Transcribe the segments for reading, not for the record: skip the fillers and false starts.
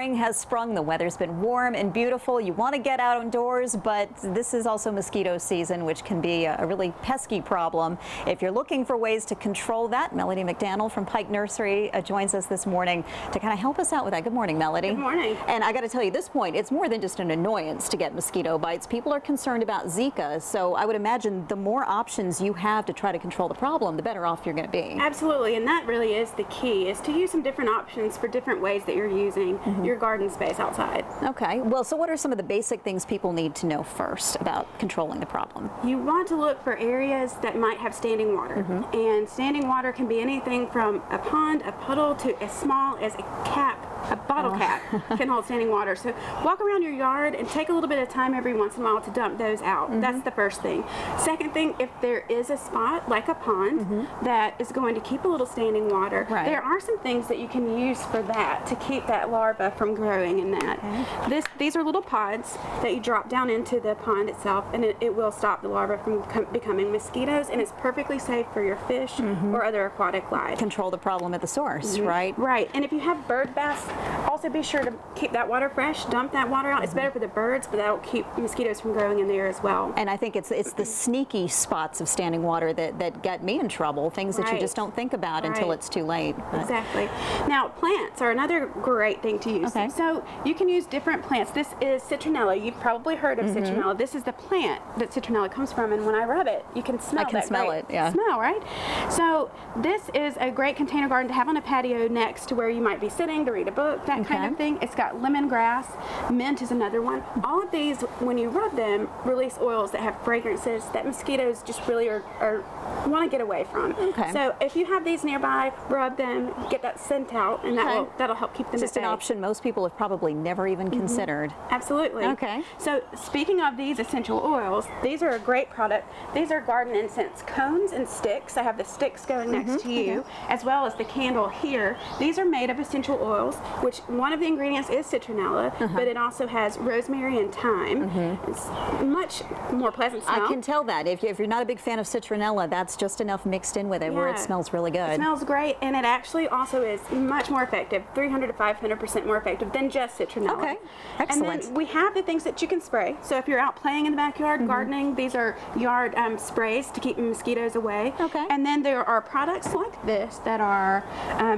Spring has sprung. The weather's been warm and beautiful. You want to get outdoors, but this is also mosquito season, which can be a really pesky problem. If you're looking for ways to control that, Melodie McDanal from Pike Nursery joins us this morning to kind of help us out with that. Good morning, Melodie. Good morning. And I got to tell you, at this point, it's more than just an annoyance to get mosquito bites. People are concerned about Zika, so I would imagine the more options you have to try to control the problem, the better off you're going to be. Absolutely, and that really is the key, is to use some different options for different ways that you're using your garden space outside. Okay, well, so what are some of the basic things people need to know first about controlling the problem? You want to look for areas that might have standing water, and standing water can be anything from a pond, a puddle, to as small as a cap. A bottle cap can hold standing water. So walk around your yard and take a little bit of time every once in a while to dump those out. That's the first thing. Second thing, if there is a spot like a pond that is going to keep a little standing water, there are some things that you can use for that to keep that larva from growing in that. These are little pods that you drop down into the pond itself, and it will stop the larva from becoming mosquitoes, and it's perfectly safe for your fish or other aquatic life. Control the problem at the source, right? Right, and if you have bird baths, also be sure to keep that water fresh, dump that water out. It's better for the birds, but that'll keep mosquitoes from growing in there as well. And I think it's the sneaky spots of standing water that get me in trouble, things that you just don't think about until it's too late. Exactly. Now, plants are another great thing to use. So you can use different plants. This is citronella. You've probably heard of citronella. This is the plant that citronella comes from, and when I rub it, you can smell that smell it, yeah. smell, right? So this is a great container garden to have on a patio next to where you might be sitting to read a book, that kind of thing. It's got lemongrass, mint is another one. All of these, when you rub them, release oils that have fragrances that mosquitoes just really want to get away from. So if you have these nearby, rub them, get that scent out, and that'll help keep them just an option most people have probably never even considered. Absolutely. Okay. So speaking of these essential oils, these are a great product. These are garden incense cones and sticks. I have the sticks going next to you, as well as the candle here. These are made of essential oils, which one of the ingredients is citronella, but it also has rosemary and thyme. It's much more pleasant smell. I can tell that. If you're not a big fan of citronella, that's just enough mixed in with it where it smells really good. It smells great, and it actually also is much more effective, 300 to 500% more effective than just citronella. Okay, excellent. And then we have the things that you can spray. So if you're out playing in the backyard, gardening, these are yard sprays to keep mosquitoes away. And then there are products like this that are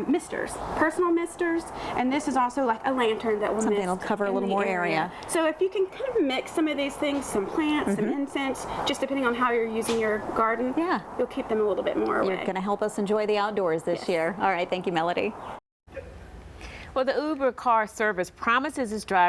misters, personal misters, and this is also like a lantern that will something that'll cover a little more area. So if you can kind of mix some of these things, some plants, some incense, just depending on how you're using your garden, you'll keep them a little bit more away. You're going to help us enjoy the outdoors this year. All right, thank you, Melodie. Well, the Uber car service promises its drivers